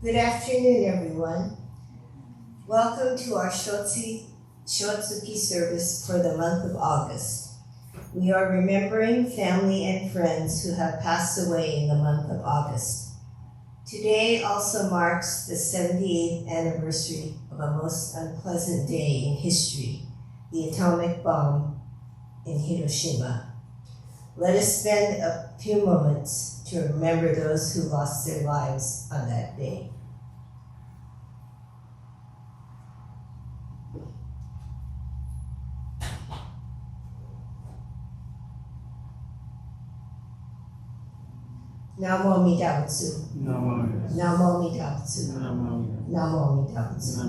Good afternoon, everyone. Welcome to our Shotsuki service for the month of August. We are remembering family and friends who have passed away in the month of August. Today also marks the 78th anniversary of a most unpleasant day in history, the atomic bomb in Hiroshima. Let us spend a few moments to remember those who lost their lives on that day. Namo Amida Butsu. Namo Amida Butsu. Namo Amida Butsu.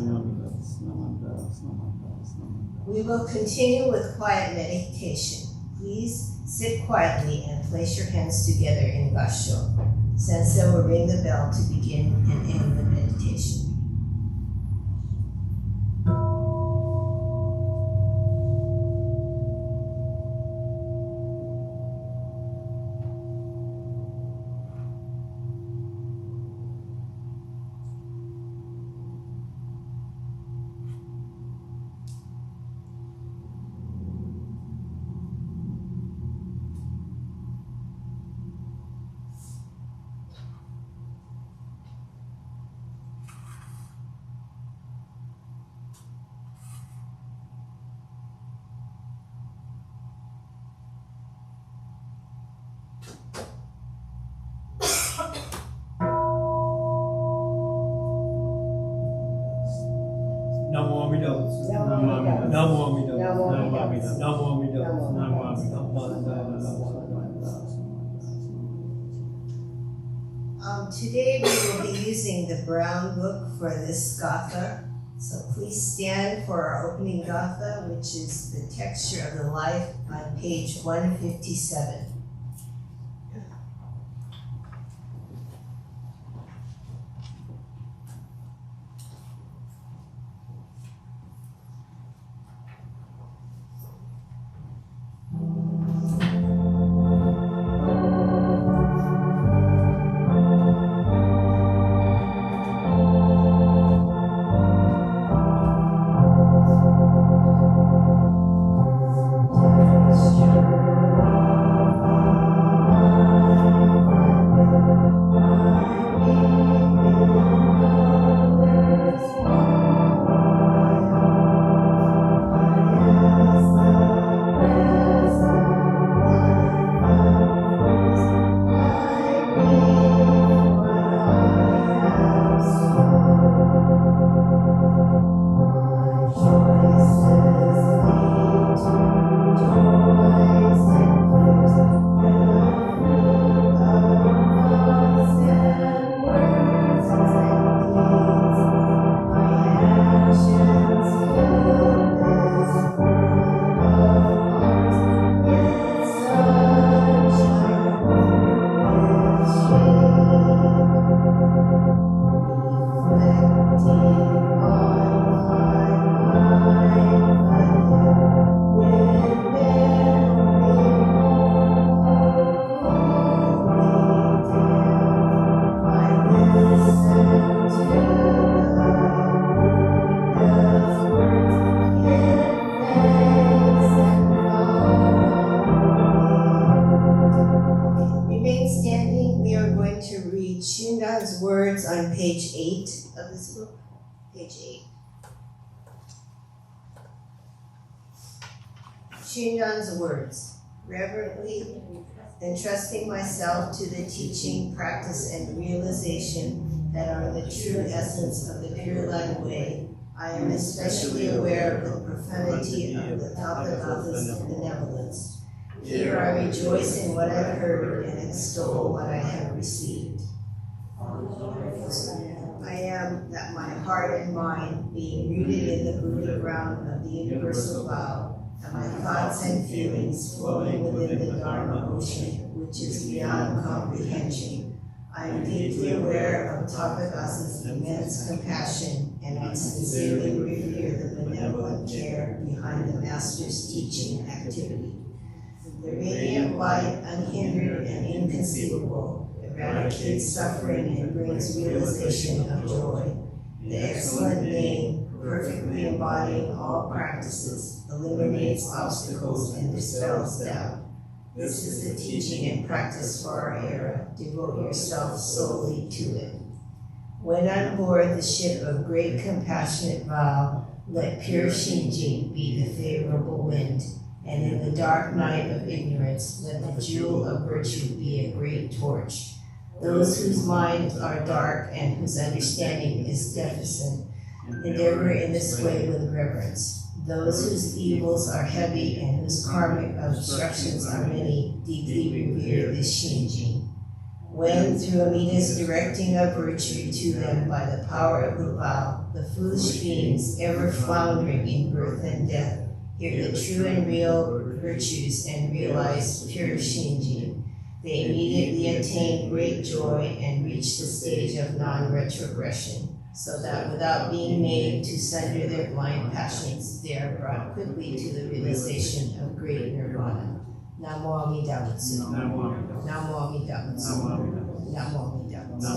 We will continue with quiet meditation. Please sit quietly and place your hands together in Gasho. Sensei will ring the bell to begin and end the meditation. Namo Amida. Namo Amida. Namo Amida. Today we will be using the brown book for this gatha. So please stand for our opening gatha, which is the texture of the life on page 157. read Shinran's words on page 8 of this book. Page 8. Shinran's words. Reverently entrusting myself to the teaching, practice, and realization that are the true essence of the Pure Light Way, I am especially aware of the profundity of the Tathagata's benevolence. Here I rejoice in what I've heard and extol what I have received. I am that my heart and mind, being rooted in the Buddha ground of the universal vow, and my thoughts and feelings flowing within the Dharma ocean, which is beyond comprehension. I am deeply aware of Tathagata's immense compassion, and I sincerely revere the benevolent care behind the Master's teaching activity. The radiant light, unhindered and inconceivable, eradicates suffering and brings realization of joy. The excellent name, perfectly embodying all practices, eliminates obstacles and dispels doubt. This is the teaching and practice for our era. Devote yourself solely to it. When on board the ship of great compassionate vow, let pure Shinji be the favorable wind, and in the dark night of ignorance, let the jewel of virtue be a great torch. Those whose minds are dark and whose understanding is deficient, endeavor in this way with reverence. Those whose evils are heavy and whose karmic obstructions are many, deeply revere this Shinji. When, through Amida's directing of virtue to them by the power of the vow, the foolish beings, ever floundering in birth and death, hear the true and real virtues and realize pure Shinji, they immediately attain great joy and reach the stage of non-retrogression, so that without being made to sunder their blind passions, they are brought quickly to the realization of great nirvana. Namo Amida Butsu. Namo Amida Butsu. Namo Amida Butsu.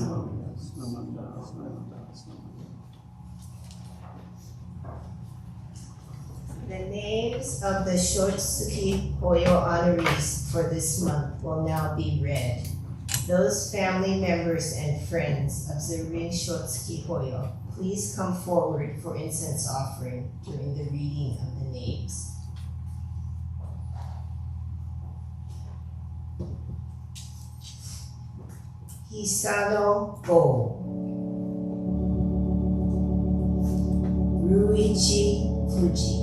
The names of the Shotsukihoyo honorees for this month will now be read. Those family members and friends observing Shotsukihoyo, please come forward for incense offering during the reading of the names. Hisano Go. Ruichi Fuji.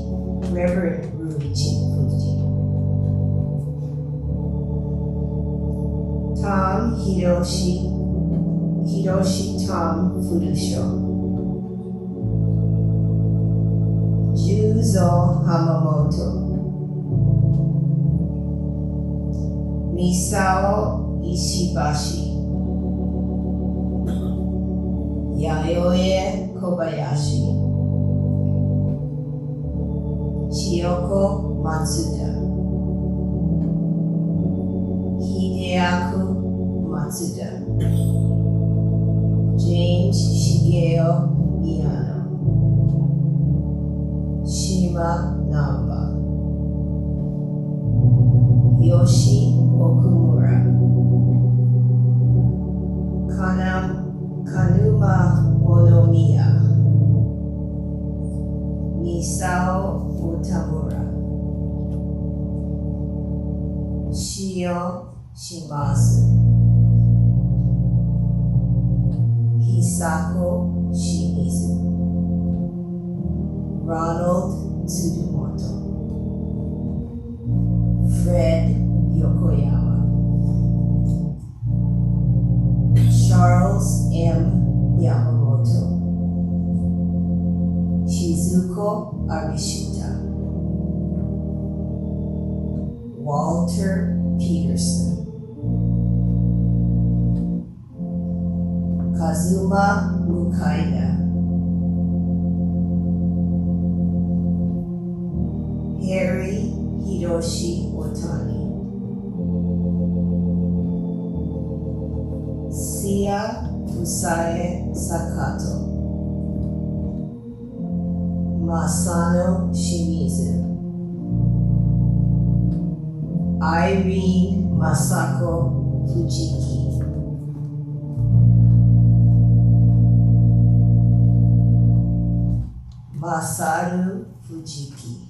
Reverend Ruichi Fuji. Tom Hiroshi Tom Fudusho. Juzo Hamamoto. Misao Ishibashi. Yayoi Kobayashi. Chiyoko Matsuda. Hideaku Matsuda. James Shigeo Miyano. Shima Namba. Yoshi Okumura. Kanuma Onomiya. Misao Utamura. Shio Shimazu. Hisako Shimizu. Ronald Tsurumoto. Fred Yokoyama. Charles M. Yamamoto. Shizuko Arishita. Walter Peterson. Kazuma Mukaida. Harry Hiroshi Otani. Sia Fusae Sakato. Masano Shimizu. Irene Masako Fujiki. Masaru Fujiki.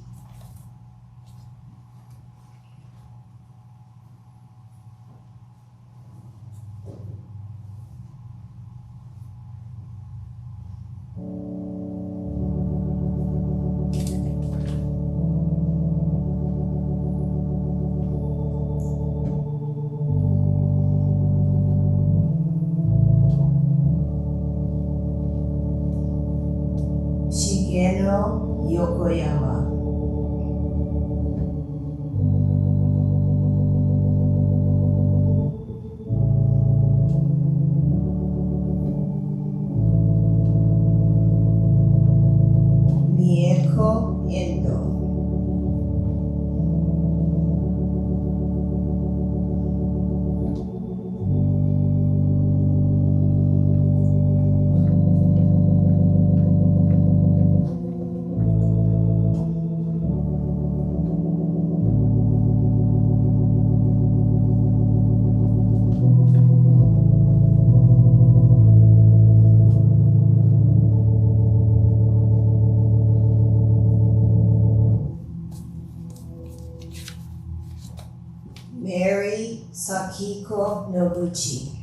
Yokoyama. Mieko Endo. Mary Sakiko Noguchi.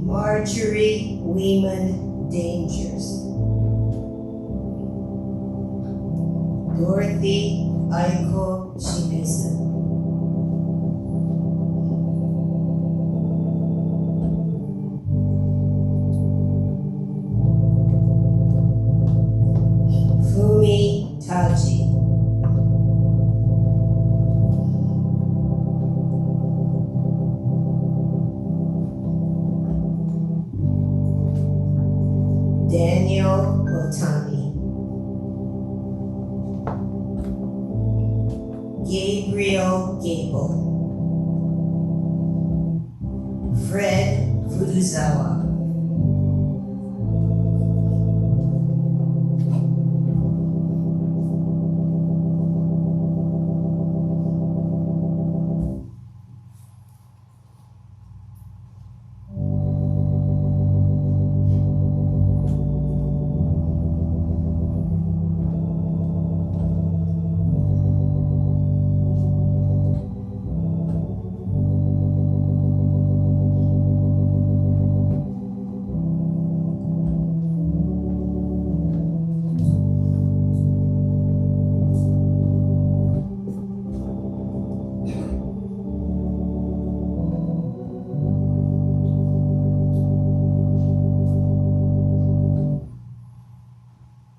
Marjorie Weeman Dangers. Dorothy Aiko Shimizu. Fumi Taji. Daniel Otani. Gabriel Gable. Fred Furuzawa.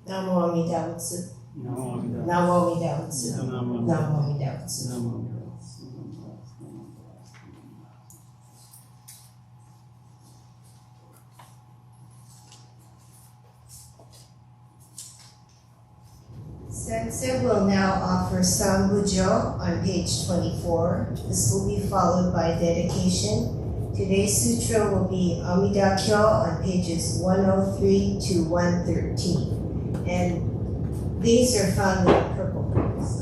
Namo Amida Butsu. Namo Amida Butsu. Namo Amida Butsu. Sensei will now offer Sambujo on page 24. This will be followed by dedication Today's sutra will be Amida Kyo on pages 103 to 113. And these are found in the purple books.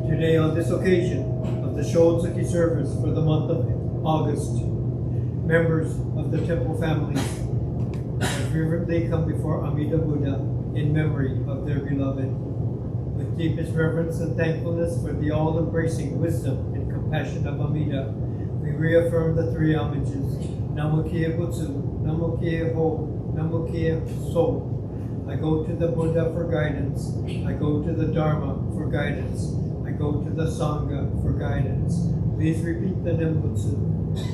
Today, on this occasion of the Shotsuki service for the month of August, members of the temple families have reverently come before Amida Buddha in memory of their beloved. With deepest reverence and thankfulness for the all-embracing wisdom and compassion of Amida, we reaffirm the three homages: Namo Butsu, Namo Ho, Namo So. I go to the Buddha for guidance. I go to the Dharma for guidance. I go to the Sangha for guidance. Please repeat the Nembutsu.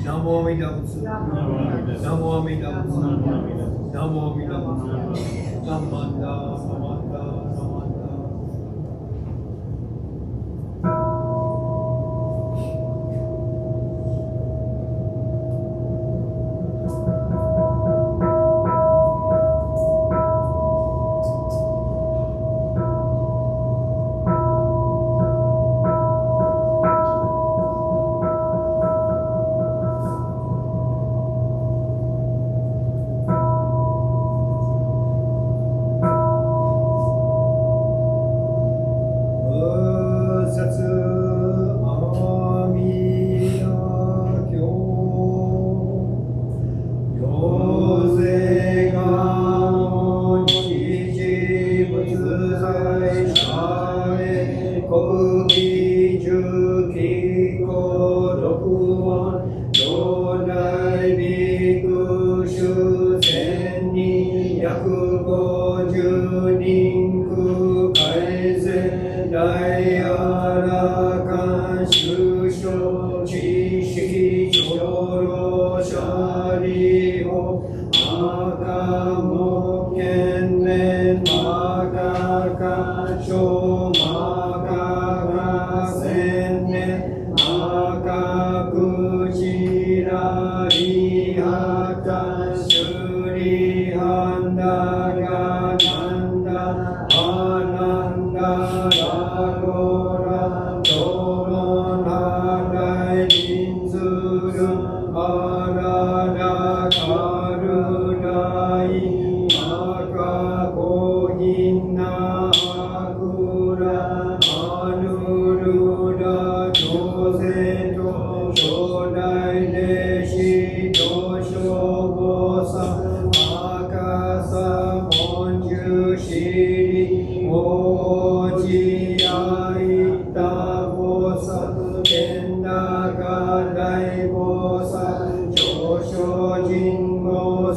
Namo Amida Butsu. Namo Amida Butsu. Namo Amida Butsu. Namanda, Namanda, Namanda.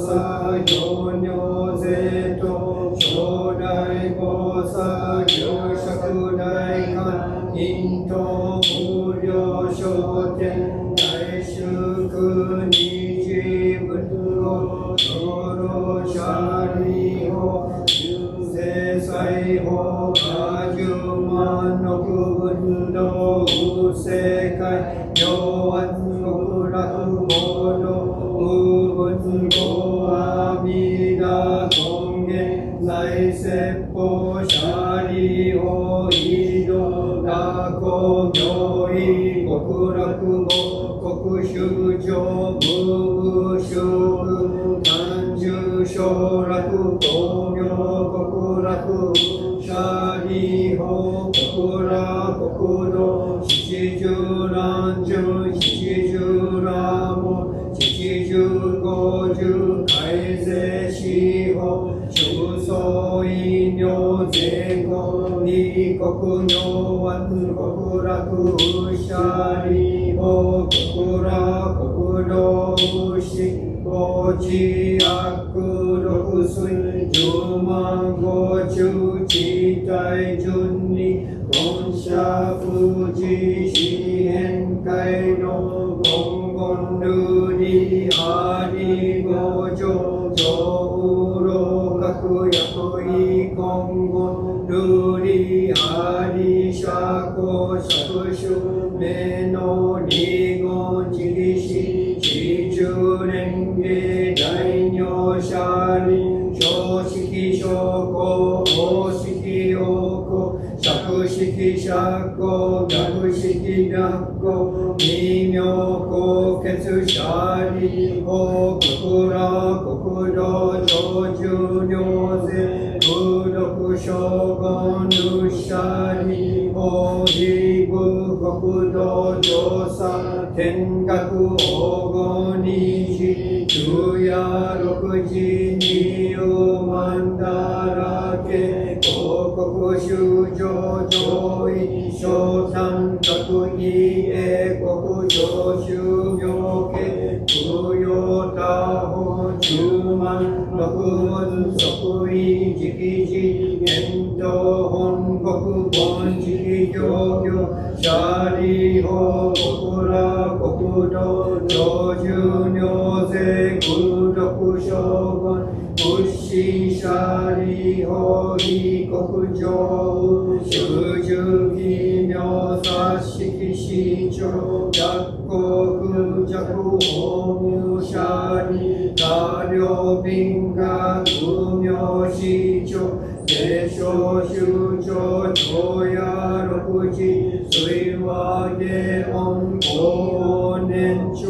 さ行女税と将来菩薩有釈大観陰と無料商店大祝二次仏を諸老舎利法制裁法果十万億仏道無世界妙安極楽法道無仏語阿弥陀根源在説法舎利法異道打工行為極楽語国衆上無部宿単住小楽公明極楽舎利法極楽国土七十何十七十羅門七十五十改正四法諸相違妙税公二国妙安極楽舎利法極楽国土牛高知悪六水十万五中地大順に本社富士四辺界の言言ルリアリ五条上老各役位言言ルリアリ社交釈種名の二言自利子中連芸大名舎利小式小公大式陽公釈式釈公逆式逆公微妙高血舎利法極楽国土上重尿税空毒将軍ル舎利法義部国土調査天学黄金二次昼夜六時二遊万だらけ広告修上上位小三角位英国上修行家不要他法十万六文即位直時現東本国本直上行舎利法極楽国土上重尿税空毒将軍仏師舎利法異国上修十奇妙察式市長逆国弱法無舎利多量賓が無名市長聖書修長長夜六時水和下音高年長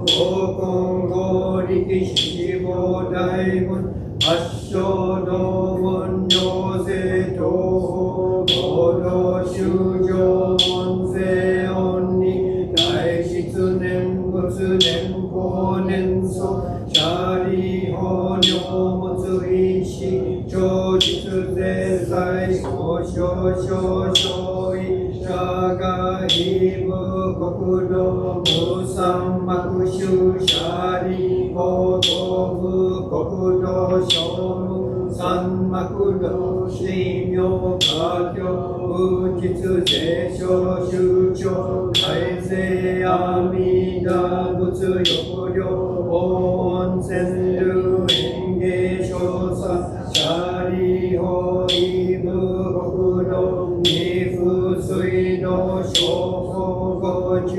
高根合力七五大文八正道文行税東方合同修上門税恩に大質年仏年法年祖舎利法尿物医師長実税財法少々少位社が異部国土無三幕宗舎利法東部国土小無三幕土神妙家教仏税小宗長改正阿弥陀仏横領温泉流園芸少佐舎利法異部国土二風水道小法五十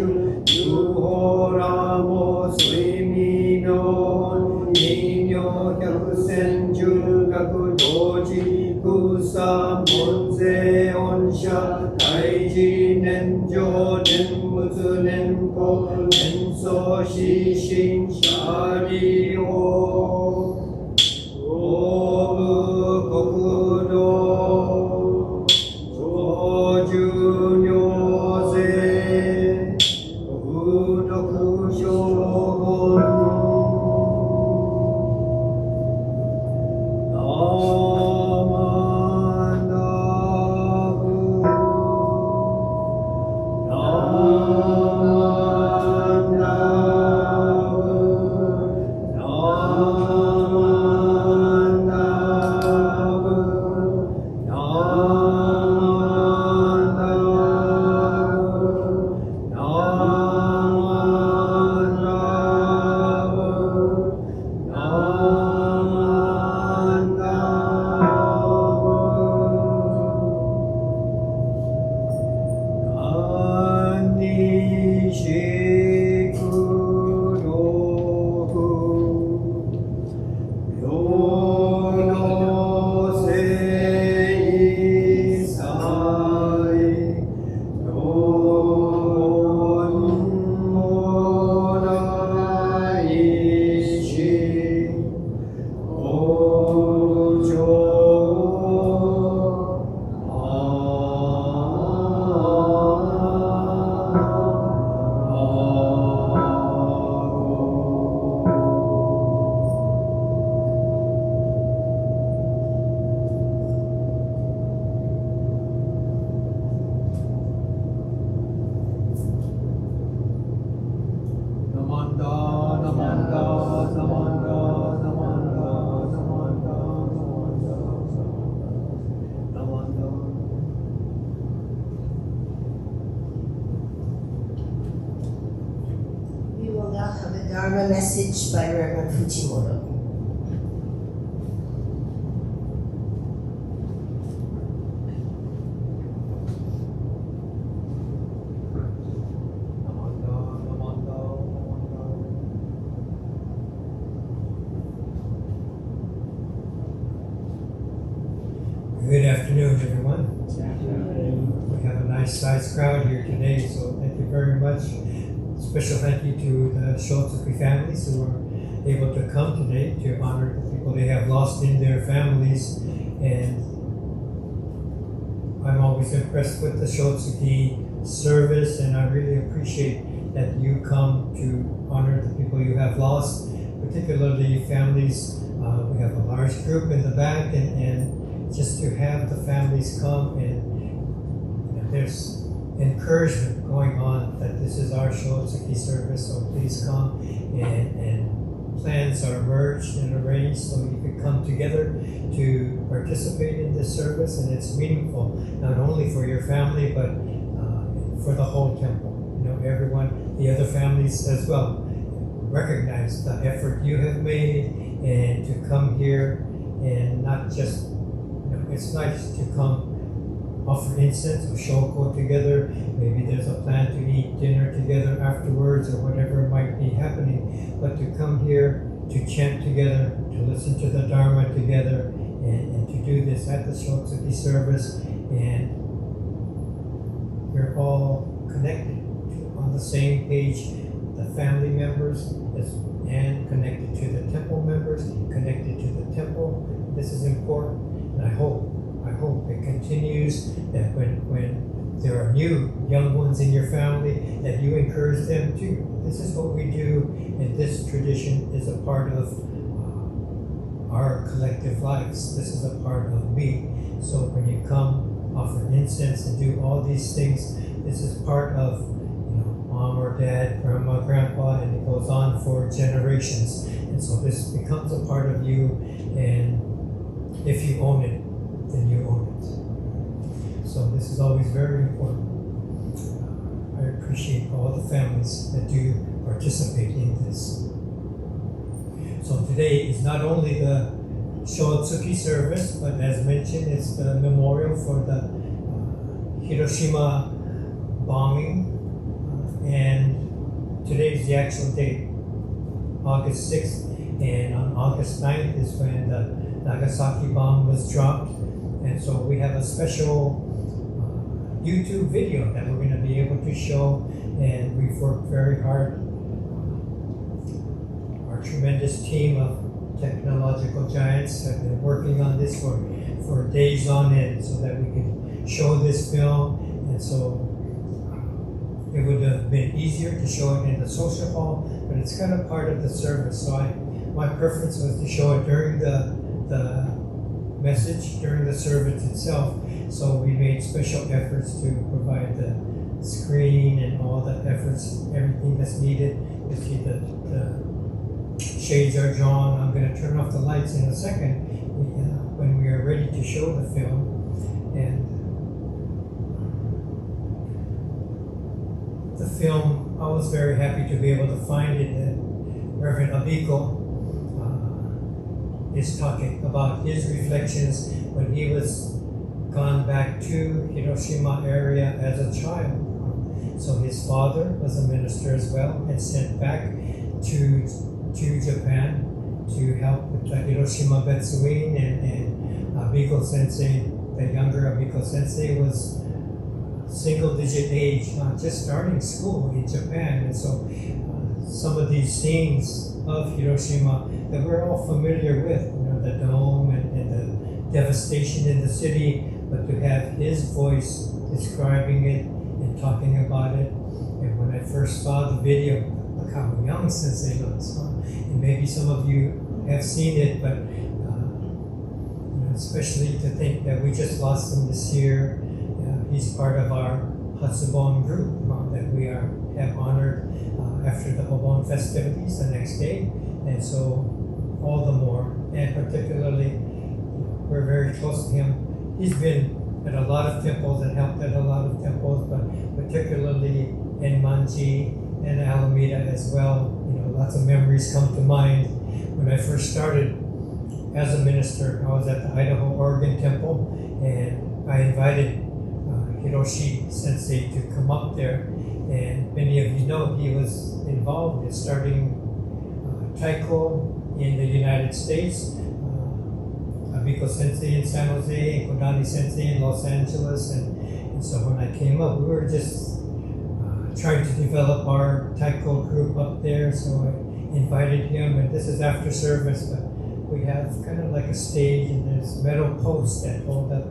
有法羅網水味の二尿百千十学同時空三門税恩赦大事年上年仏年法年相死心舎利法大部国土上重尿税空毒将軍ナ I'll have a Dharma message by Reverend Fujimoto. Good afternoon, everyone. We have a nice sized crowd here today, so thank you very much. Special thank you to the Shotsuki families who are able to come today to honor the people they have lost in their families. And I'm always impressed with the Shotsuki service, and I really appreciate that you come to honor the people you have lost, particularly families. We have a large group in the back, and just to have the families come, and there's encouragement going on that this is our Shotsuki service, so please come, and plans are merged and arranged so you can come together to participate in this service, and it's meaningful not only for your family but for the whole temple. Everyone, the other families as well, recognize the effort you have made and to come here, and not just it's nice to come offer incense or shoko together. Maybe there's a plan to eat dinner together afterwards or whatever might be happening. But to come here, to chant together, to listen to the Dharma together, and to do this at the Shotsuki service. And we're all connected on the same page, the family members and connected to the temple members, connected to the temple. This is important. And I hope it continues that when there are new young ones in your family, that you encourage them too. This is what we do, and this tradition is a part of our collective lives. This is a part of me. So when you come, offer incense and do all these things, this is part of mom or dad, grandma, grandpa, and it goes on for generations. And so this becomes a part of you, and if you own it, then you own it. So this is always very important. I appreciate all the families that do participate in this. So today is not only the Shotsuki service, but as mentioned, it's the memorial for the Hiroshima bombing. And today is the actual date, August 6th. And on August 9th is when the Nagasaki bomb was dropped, and so we have a special YouTube video that we're going to be able to show, and we've worked very hard. Our tremendous team of technological giants have been working on this for days on end so that we can show this film, and so it would have been easier to show it in the social hall, but it's kind of part of the service, so my preference was to show it during the message, during the service itself. So we made special efforts to provide the screen and all the efforts, everything that's needed. You see the shades are drawn. I'm going to turn off the lights in a second when we are ready to show the film. And the film, I was very happy to be able to find it. Reverend Abiko is talking about his reflections when he was gone back to Hiroshima area as a child. So his father was a minister as well, and sent back to Japan to help with the Hiroshima Betsuin, and Abiko Sensei, the younger Abiko Sensei, was single-digit age, just starting school in Japan, and so some of these scenes of Hiroshima that we're all familiar with, the dome and the devastation in the city, but to have his voice describing it and talking about it. And when I first saw the video, look how young Sensei looks, and maybe some of you have seen it, but especially to think that we just lost him this year. He's part of our Hatsubon group that we have honored after the Obon festivities the next day, and so all the more, and particularly we're very close to him. He's been at a lot of temples and helped at a lot of temples, but particularly Enmanji and Alameda as well. You know, lots of memories come to mind. When I first started as a minister, I was at the Idaho Oregon Temple, and I invited Hiroshi Sensei to come up there. And many of you know he was involved in starting Taiko in the United States, Abiko Sensei in San Jose, and Kodani Sensei in Los Angeles. And so when I came up, we were just trying to develop our Taiko group up there. So I invited him, and this is after service, but we have kind of like a stage, and there's metal posts that hold up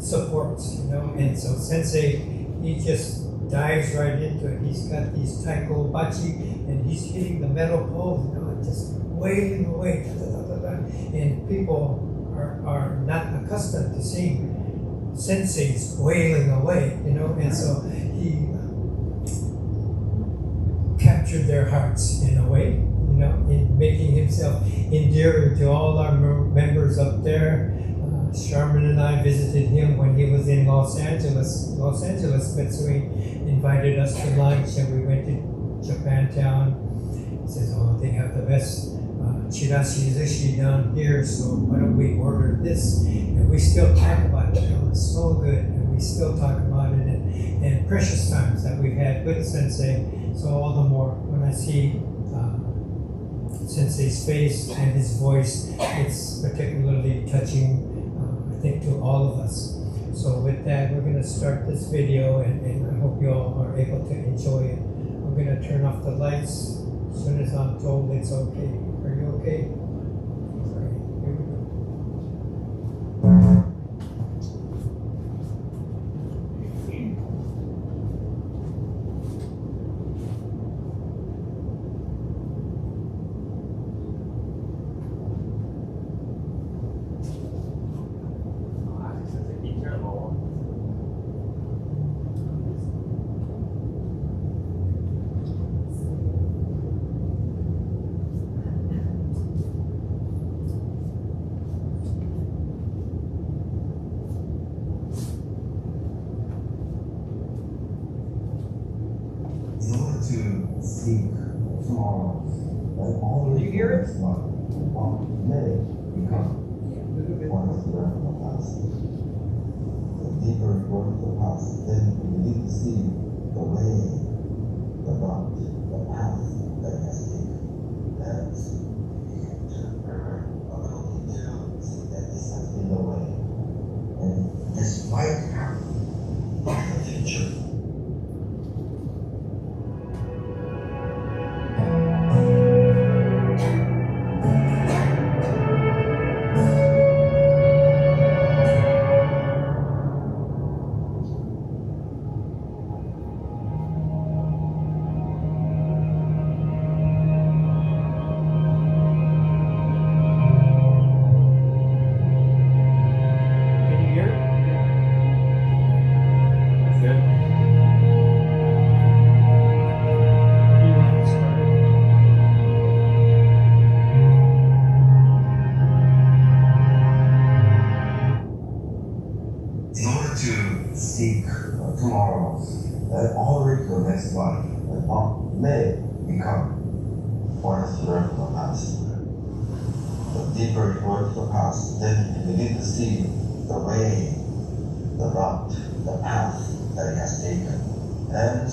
supports, you know. And so Sensei, he just dives right into it. He's got these taiko bachi, and he's hitting the metal pole, you know, and just wailing away. And people are not accustomed to seeing senseis wailing away, you know. And so he captured their hearts in a way, you know, in making himself endearing to all our members up there. Sharman and I visited him when he was in Los Angeles, but so he invited us to lunch, and we went to Japantown. He says, oh, they have the best chirashi zushi down here, so why don't we order this? And we still talk about it. Oh, it's so good, and we still talk about it, and precious times that we've had with Sensei. So all the more when I see Sensei's face and his voice, it's particularly touching, I think, to all of us. So with that, we're going to start this video, and I hope you all are able to enjoy it. I'm going to turn off the lights as soon as I'm told it's okay. Are you okay? Okay, here we go. Do you hear it? May become one of the past. The deeper you go into the past, then you begin to see the way, the route, the path that it has taken. And you begin to ability to see that this has been the way. And this might happen in the future. Tomorrow, that already the next life, that may become one of the learn from the past. The deeper you go into the past, then you begin to see the way, the route, the path that it has taken. And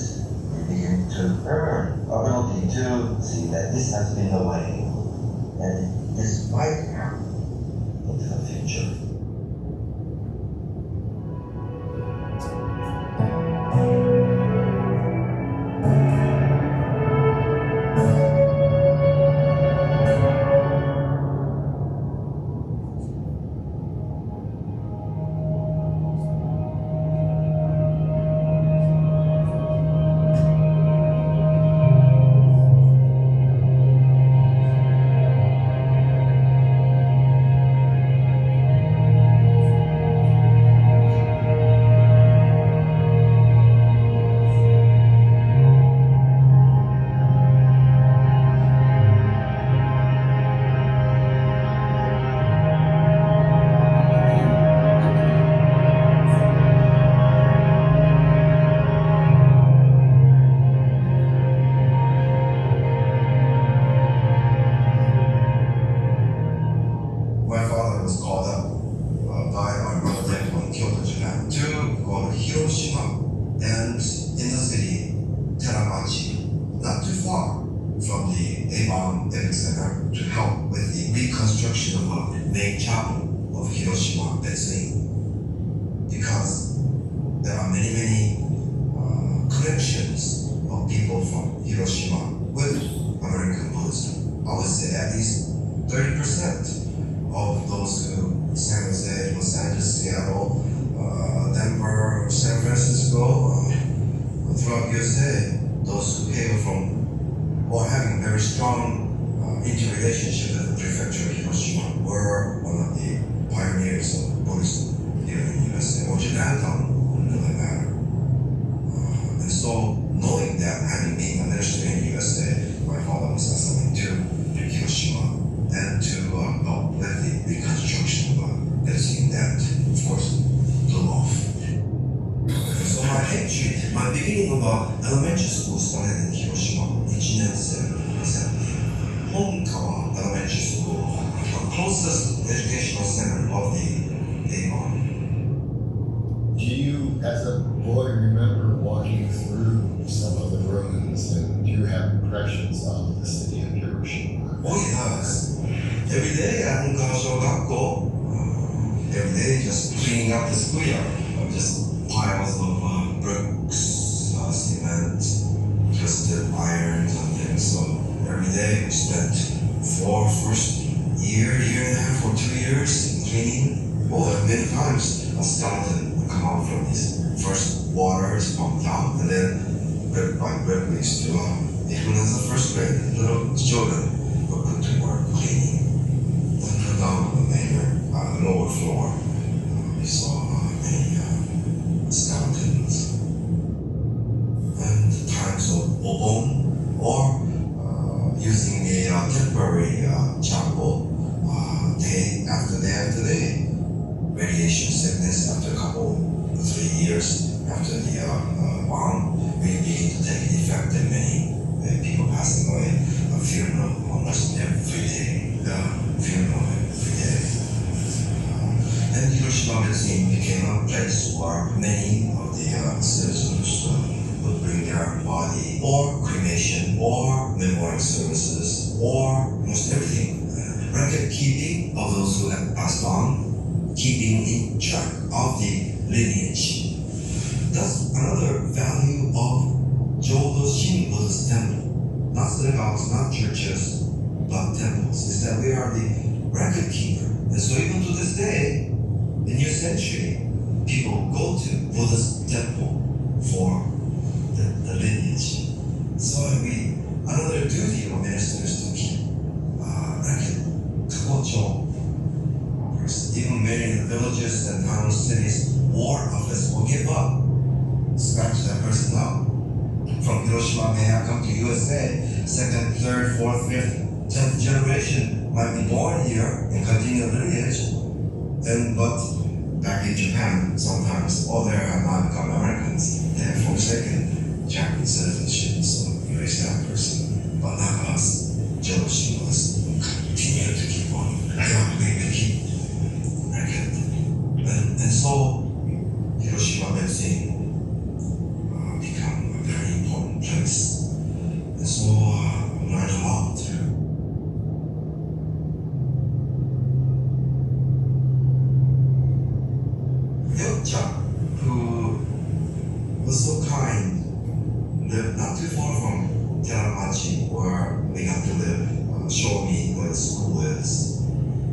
you begin to earn ability to see that this has been the way, and this might happen into the future. Avon Center to help with the reconstruction of the main chapel of Hiroshima Betsy, because there are many connections of people from Hiroshima with American Buddhism. I would say at least 30% of those who San Jose, Los Angeles, Seattle, Denver, San Francisco, throughout USA, those who hail from or having very strong interrelationship with the prefecture of Hiroshima were one of the pioneers of Buddhism here in the USA, or Japantown, for that matter. And so, knowing that, having been a minister in the USA, my father was assigned to Hiroshima and to help with the reconstruction of Betsy, that, of course, blew off. So my beginning of elementary school started in Hiroshima. 1年生本川 Elementary School, the closest educational center of the Avon. Do you, as a boy, remember walking through some of the ruins, and do you have impressions of the city of Hiroshima? Oh yes. Every day at Honkawa Shogakko, every day just cleaning up the schoolyard, just piles of bricks, cement, twisted irons and things. So every day we spent first year and a half or 2 years cleaning. Oh, and many times a skeleton would come out from this. First water is pumped out, and then brick by brick we used to, even as a first grade, little children were put to work cleaning. Then put down on the lower floor, we saw many skeletons. And the times of obon, or using a temporary chapel, day after day, radiation sickness after a couple, 3 years after the bomb really began to take effect, and many people passing away. A funeral almost every day, and Hiroshima became a place where many of the citizens would bring their body, or cremation, or memorial services, or almost everything. Record keeping of those who have passed on, keeping in track of the lineage. That's another value of Jodo Shin Buddhist Temple. Not synagogues, not churches, but temples, is that we are the record keeper. And so even to this day, in new century, people go to Buddhist temple for the lineage. So another duty of ministers to keep record, kakocho. Even many in the villages and towns, cities, war office will give up, scratch that person up. From Hiroshima may have come to USA, second, third, fourth, fifth, 10th generation might be born here and continue the lineage. But back in Japan, sometimes, they have not become Americans. They have forsaken Japanese citizenship, so erase that person. But not us, Jodo must continue to keep on. We keep record. And so, Hiroshima Betsy become a very important place. And so, learn a lot too. Who was so kind, lived not too far from Teramachi, where we got to live, show me where the school is.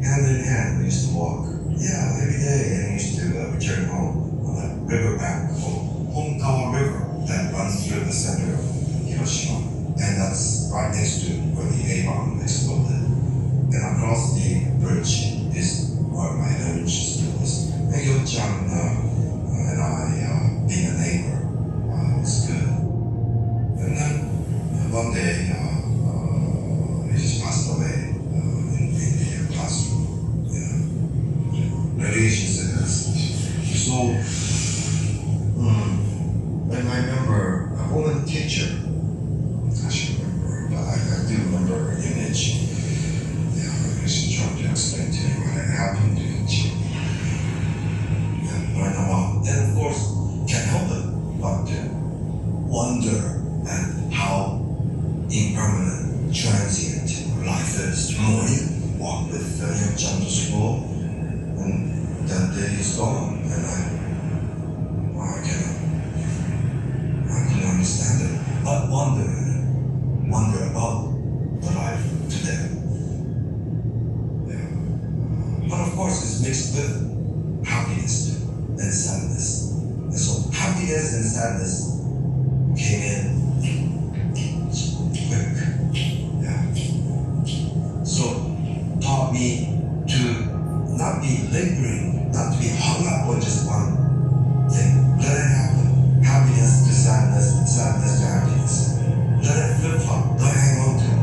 Hand in hand, we used to walk, every day, and we used to return home on that riverbank called Honkawa River that runs through the center of Hiroshima. And that's right next to where the A-bomb exploded. And across the bridge is where my elementary school is. And Yo-chan and I, being a neighbor, was good. And then one day, he just passed away in the classroom. Radiation sickness. So, and I remember a woman teacher. I should remember, but I do remember her image. I should try to explain to you what had happened to the teacher. And of course, can't help it but to wonder at how if you jump to school, and that day is gone, and I couldn't understand it. But wonder about the life today. Yeah. But of course, it's mixed with happiness too, and sadness. And so happiness and sadness came in quick. Yeah. So taught me to not be lingering, not to be hung up on just one thing. Let it happen. Happiness to sadness, sadness to happiness. Let it flip-flop. Don't hang on to it.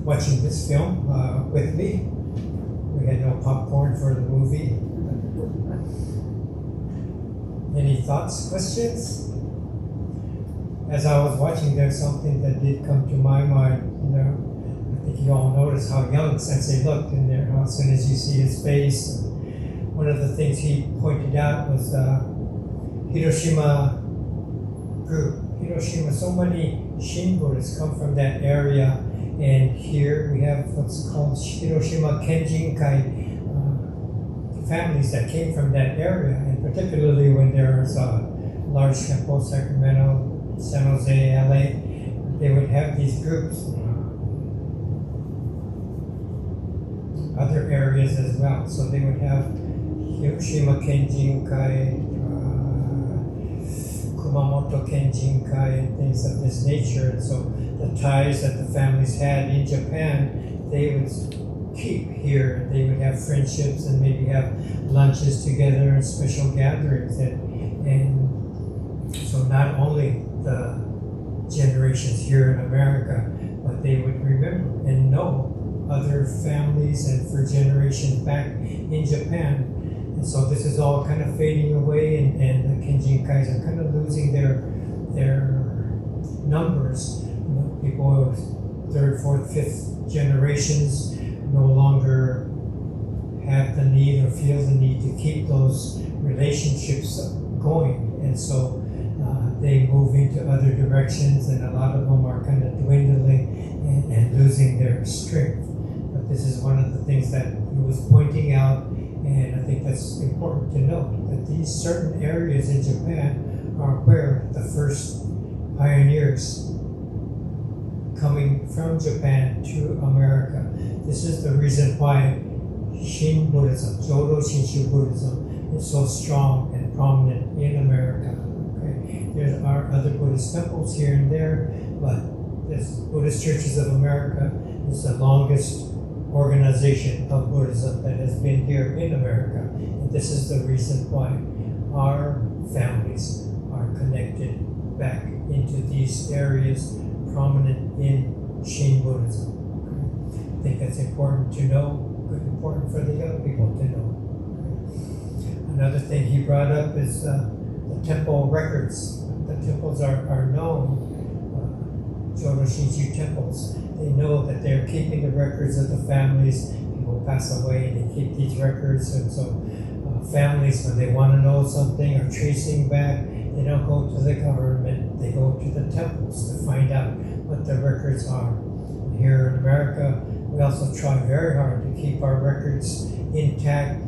Watching this film with me. We had no popcorn for the movie. Any thoughts, questions? As I was watching, there's something that did come to my mind. I think you all noticed how young Sensei looked in there. As soon as you see his face, one of the things he pointed out was Hiroshima group. Hiroshima, so many Shin Buddhists come from that area. And here we have what's called Hiroshima Kenjinkai families that came from that area, and particularly when there's a large temple, Sacramento, San Jose, LA, they would have these groups. Other areas as well. So they would have Hiroshima Kenjinkai, Kumamoto Kenjinkai, and things of this nature. And so the ties that the families had in Japan, they would keep here. They would have friendships and maybe have lunches together and special gatherings. And so not only the generations here in America, but they would remember and know other families and for generations back in Japan. And so this is all kind of fading away, and the Kenjinkais are kind of losing their numbers. People, third, fourth, fifth generations no longer have the need or feel the need to keep those relationships going. And so they move into other directions, and a lot of them are kind of dwindling and losing their strength. But this is one of the things that he was pointing out, and I think that's important to note, that these certain areas in Japan are where the first pioneers coming from Japan to America. This is the reason why Shin Buddhism, Jodo Shinshu Buddhism, is so strong and prominent in America. Okay? There are other Buddhist temples here and there, but this Buddhist Churches of America is the longest organization of Buddhism that has been here in America. And this is the reason why our families are connected back into these areas prominent in Shin Buddhism. I think that's important to know, important for the young people to know. Another thing he brought up is the temple records. The temples are known, Jodo Shinshu temples. They know that they're keeping the records of the families. People pass away, they keep these records, and so families, when they want to know something or tracing back, they don't go to the government, they go to the temples to find out what the records are. Here in America, we also try very hard to keep our records intact.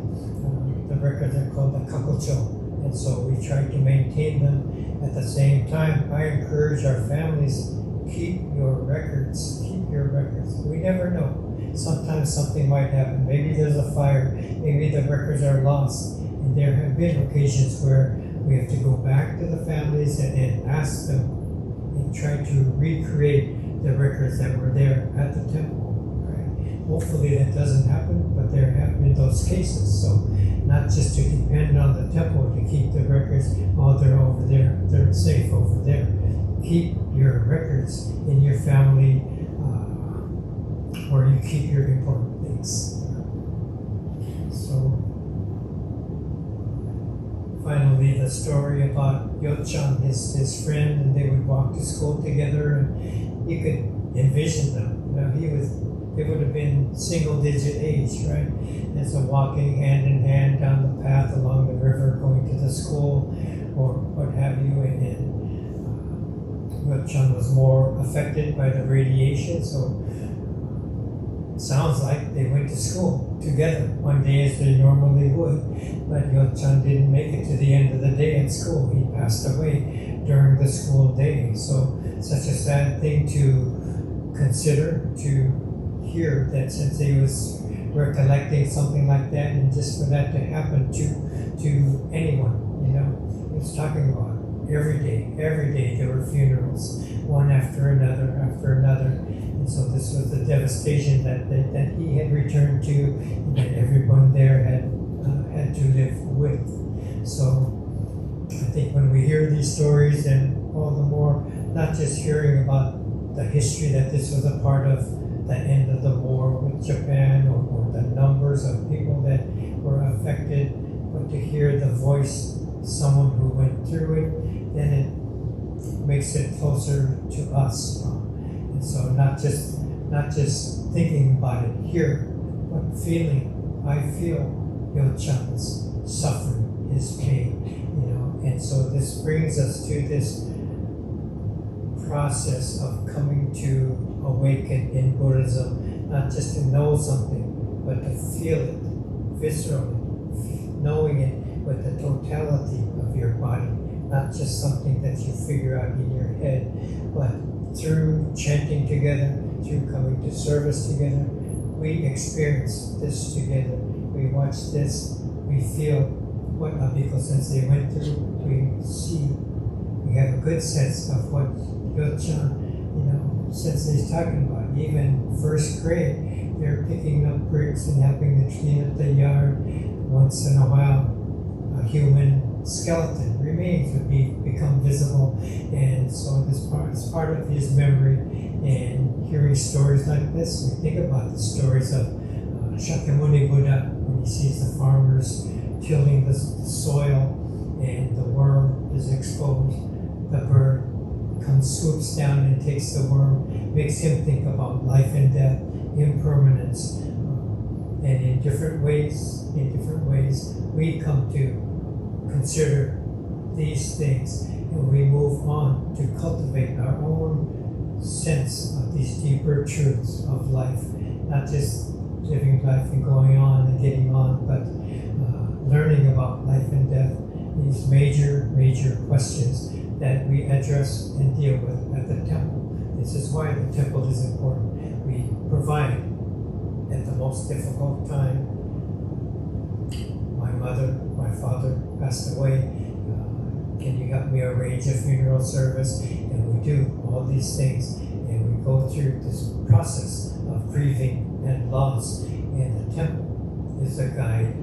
The records are called the kakucho, and so we try to maintain them. At the same time, I encourage our families, keep your records, keep your records. We never know. Sometimes something might happen. Maybe there's a fire, maybe the records are lost. And there have been occasions where we have to go back to the families and ask them and try to recreate the records that were there at the temple. hopefully that doesn't happen, but there have been those cases. So not just to depend on the temple to keep the records, oh, they're over there, they're safe over there. Keep your records in your family where you keep your important things. So finally, the story about Yo-chan, his friend, and they would walk to school together, and you could envision them. You know, they would have been single-digit age, right? And so walking hand in hand down the path along the river, going to the school, or what have you, and Yo-chan was more affected by the radiation, so it sounds like they went to school together one day as they normally would, but Yo-chan didn't make it to the end of the day at school. He passed away during the school day. So such a sad thing to consider, to hear that since he was recollecting something like that, and just for that to happen to anyone, you know, he was talking about every day there were funerals, one after another, and so this was the devastation that he had returned to, and that everyone there had to live with. So I think when we hear these stories, and all the more, not just hearing about the history that this was a part of the end of the war with Japan, or the numbers of people that were affected, but to hear the voice of someone who went through it, then it makes it closer to us. And so not just thinking about it here, but feeling. I feel Yo-chan's suffering, his pain, you know. And so this brings us to this process of coming to awaken in Buddhism, not just to know something, but to feel it viscerally, knowing it with the totality of your body, not just something that you figure out in your head, but through chanting together, through coming to service together, we experience this together. We watch this, we feel what Abiko Sensei went through, we see, we have a good sense of what Yo-chan, you know, Sensei's talking about. Even first grade, they're picking up bricks and helping to clean up the yard. Once in a while, a human skeleton remains would become visible, and so this part is part of his memory. And hearing stories like this, we think about the stories of Shakyamuni Buddha when he sees the farmers tilling the soil and the worm is exposed. The bird comes, swoops down and takes the worm, makes him think about life and death, impermanence, and in different ways, we come to consider these things, and we move on to cultivate our own sense of these deeper truths of life, not just living life and going on and getting on, but learning about life and death, these major questions that we address and deal with at the temple. This is why the temple is important. We provide at the most difficult time. My father passed away. Can you help me arrange a funeral service? And we do all these things, and we go through this process of grieving and loss. And the temple is a guide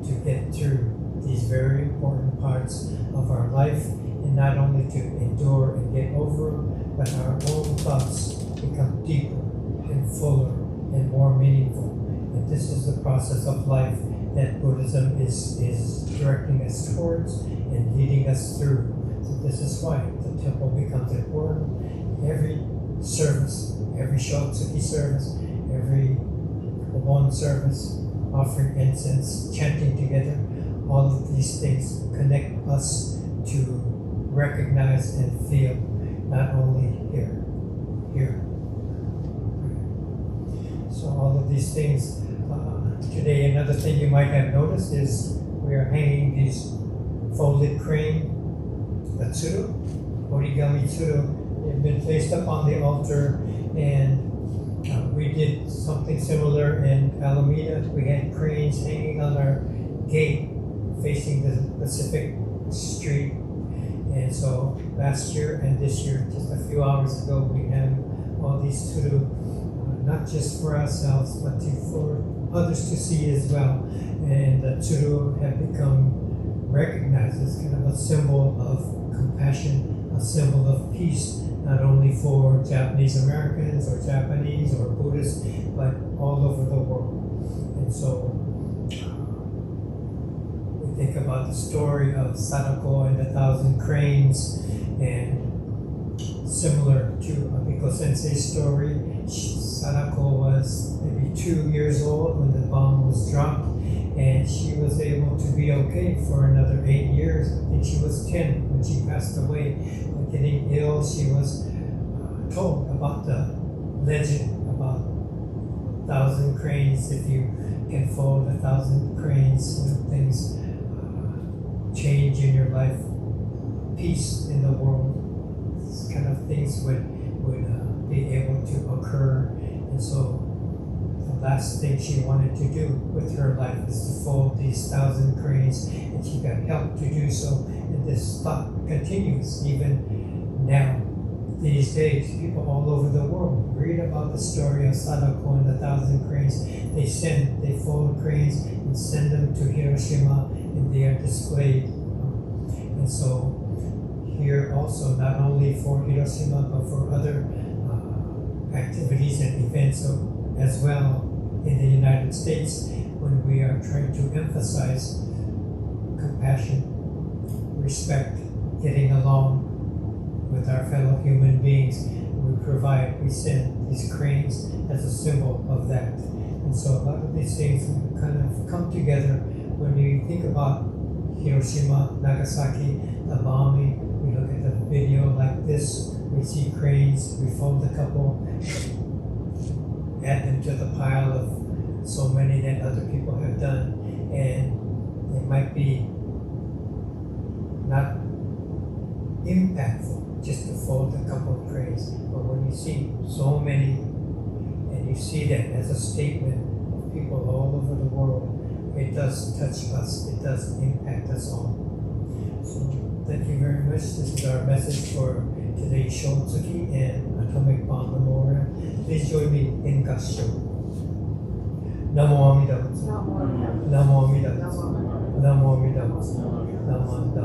to get through these very important parts of our life, and not only to endure and get over them, but our own thoughts become deeper and fuller and more meaningful. And this is the process of life that Buddhism is directing us towards and leading us through. So this is why the temple becomes important. Every service, every Shotsuki service, every Obon service, offering incense, chanting together, all of these things connect us to recognize and feel not only here. So all of these things, today another thing you might have noticed is we are hanging these folded crane, the tsuru, origami tsuru. They've been placed up on the altar, and we did something similar in Alameda. We had cranes hanging on our gate facing the Pacific Street. And so last year and this year, just a few hours ago, we had all these tsuru not just for ourselves, but for others to see as well. And the tsuru have become recognized as kind of a symbol of compassion, a symbol of peace, not only for Japanese Americans or Japanese or Buddhists, but all over the world. And so we think about the story of Sadako and the 1,000 Cranes, and similar to Abiko Sensei's story, Sadako was maybe 2 years old when the bomb was dropped, and she was able to be okay for another 8 years. I think she was 10 when she passed away. Getting ill, she was told about the legend about 1,000 cranes. If you can fold 1,000 cranes, things change in your life, peace in the world. This kind of things would be able to occur. And so the last thing she wanted to do with her life is to fold these 1,000 cranes, and she got help to do so. And this thought continues even now. These days, people all over the world read about the story of Sadako and the 1,000 cranes. They fold cranes and send them to Hiroshima, and they are displayed. And so here also, not only for Hiroshima, but for other activities and events as well in the United States, when we are trying to emphasize compassion, respect, getting along with our fellow human beings. We send these cranes as a symbol of that. And so a lot of these things kind of come together when you think about Hiroshima, Nagasaki, the bombing. We look at the video like this, we see cranes, we fold a couple, add them to the pile of so many that other people have done, and it might be not impactful just to fold a couple of cranes, but when you see so many and you see that as a statement of people all over the world, it does touch us, it does impact us all. So thank you very much. This is our message for today's Shotsuki and Atomic Bomb Memorial. Please join me in Gassho. Namo Amida Butsu. Namo Amida Butsu. Namo Amida Butsu. Namanda.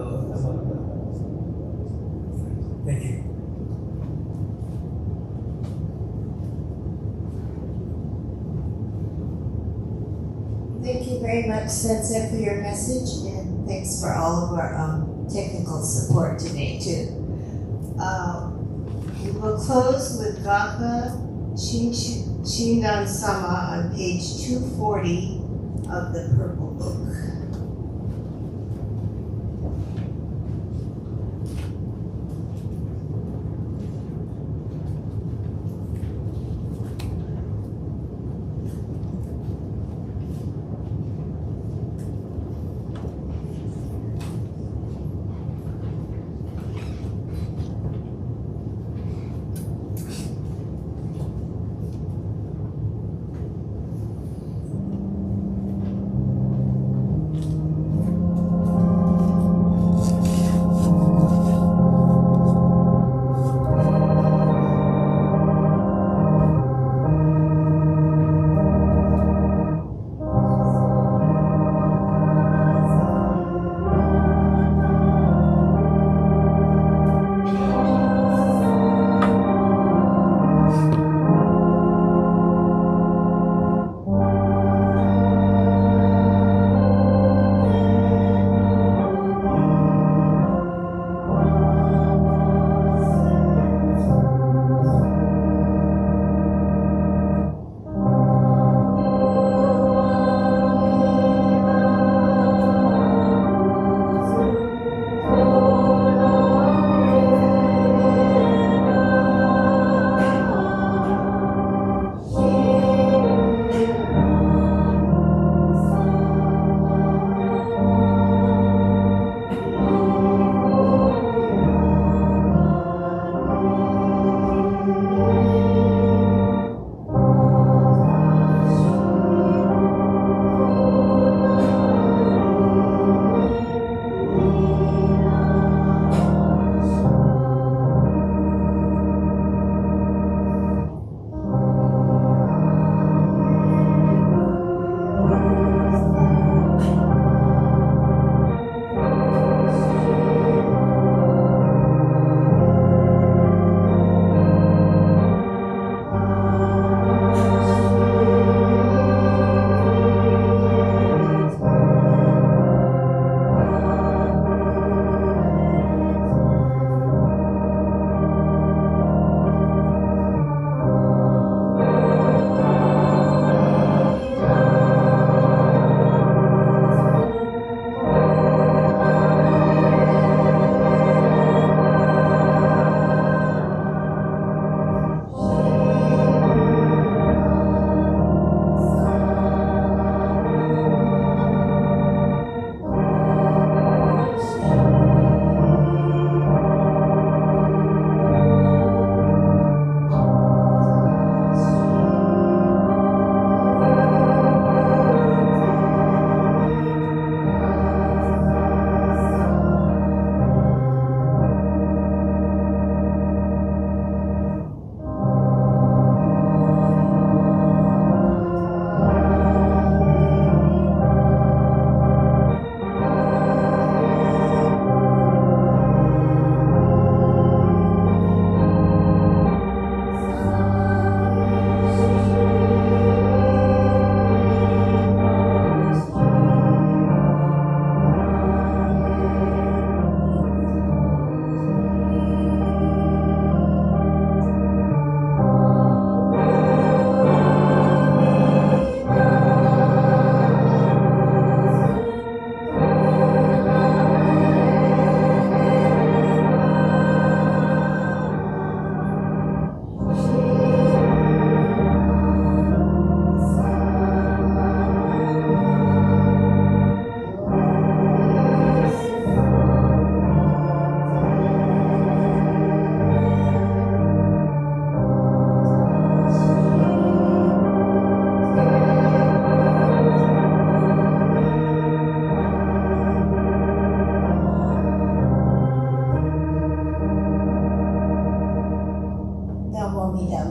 Thank you. Thank you very much, Sensei, for your message, and thanks for all of our technical support today, too. We will close with Gakka Shindan Sama on page 240 of the Purple Book.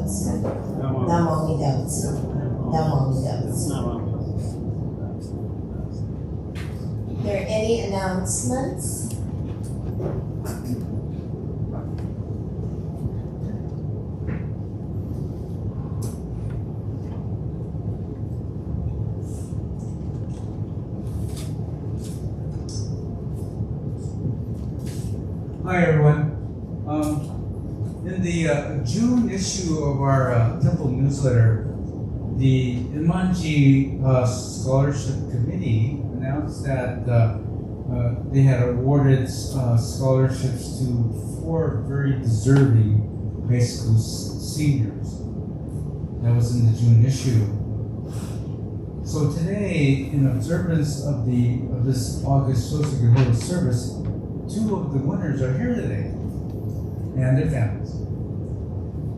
Butsu. Namo Butsu. Namo Butsu. Are there any announcements? Hi everyone. In the June issue of our temple newsletter, the Enmanji Scholarship Committee announced that they had awarded scholarships to 4 very deserving high school seniors. That was in the June issue. So today, in observance of this August Shotsukihoyo service, 2 of the winners are here today, and their families.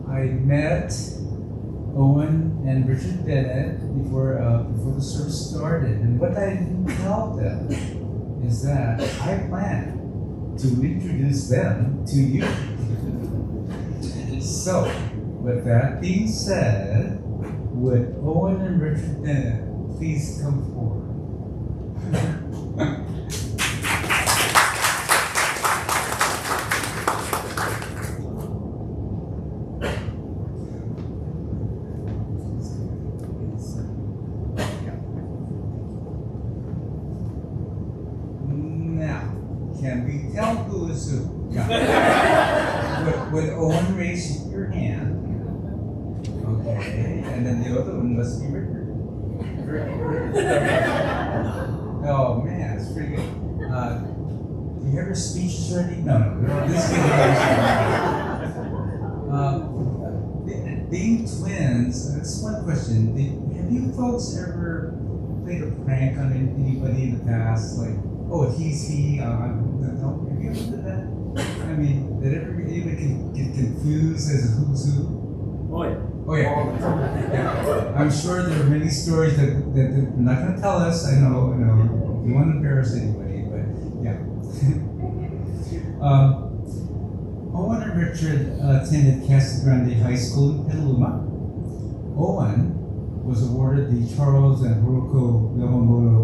I met Owen and Richard Bennett before the service started, and what I didn't tell them is that I plan to introduce them to you. So, with that being said, would Owen and Richard Bennett please come forward? Can we tell who is who? Yeah. Would Owen raise your hand? Okay, and then the other one must be Richard. Oh man, it's pretty good. Do you have your speeches ready? No. This is being twins, that's one question. Have you folks ever played a prank on anybody in the past? Like, oh, he's he, no, have you ever done that? I mean, did anybody get confused as to who's who? Oh yeah. Oh yeah. Yeah. I'm sure there are many stories that they're not going to tell us. I know, you don't want to embarrass anybody, but yeah. Owen and Richard attended Casa Grande High School in Petaluma. Owen was awarded the Charles and Haruko Yamamoto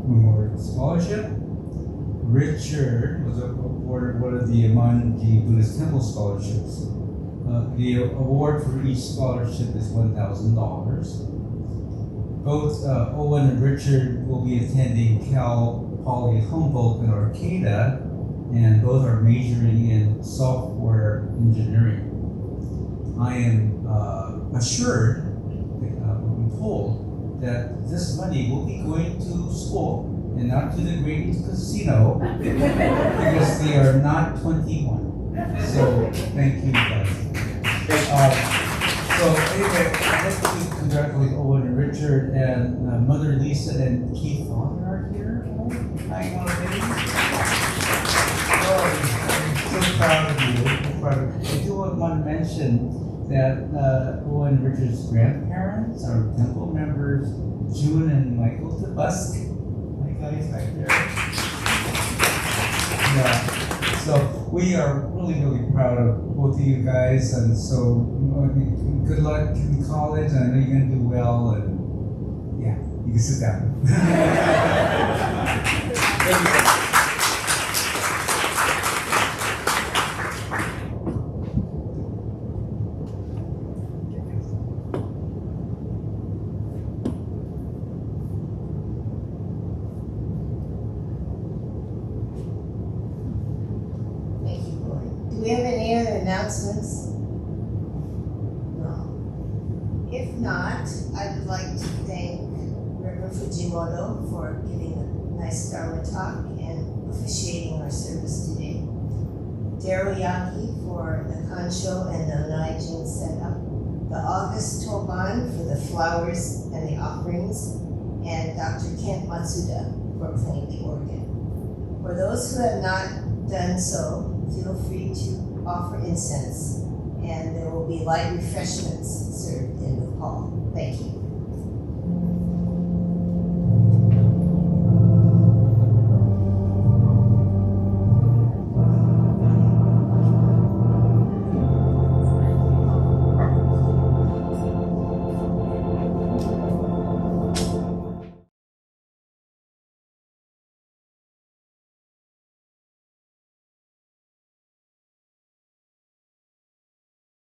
Memorial Scholarship. Richard was awarded one of the Enmanji Buddhist Temple scholarships. The award for each scholarship is $1,000. Both Owen and Richard will be attending Cal Poly Humboldt in Arcata, and both are majoring in software engineering. I am assured, I'm told, that this money will be going to school and not to the great casino because they are not 21. So thank you guys. So anyway, I'd like to congratulate Owen and Richard and Mother Lisa and Keith Father are here. Hi, Mother Lisa. Oh, I'm so proud of you. I do want to mention that Owen and Richard's grandparents are temple members, June and Michael Tabusk. Guys back there. Yeah. So we are really proud of both of you guys, and so good luck in college. I know you're gonna do well, and yeah, you can sit down. Thank you. Do we have any other announcements? No. If not, I would like to thank Reverend Fujimoto for giving a nice Dharma talk and officiating our service today. Teriyaki for the kancho and the Naijin setup. The August Toban for the flowers and the offerings. And Dr. Kent Matsuda for playing the organ. For those who have not done so, feel free to offer incense, and there will be light refreshments served in the hall. Thank you.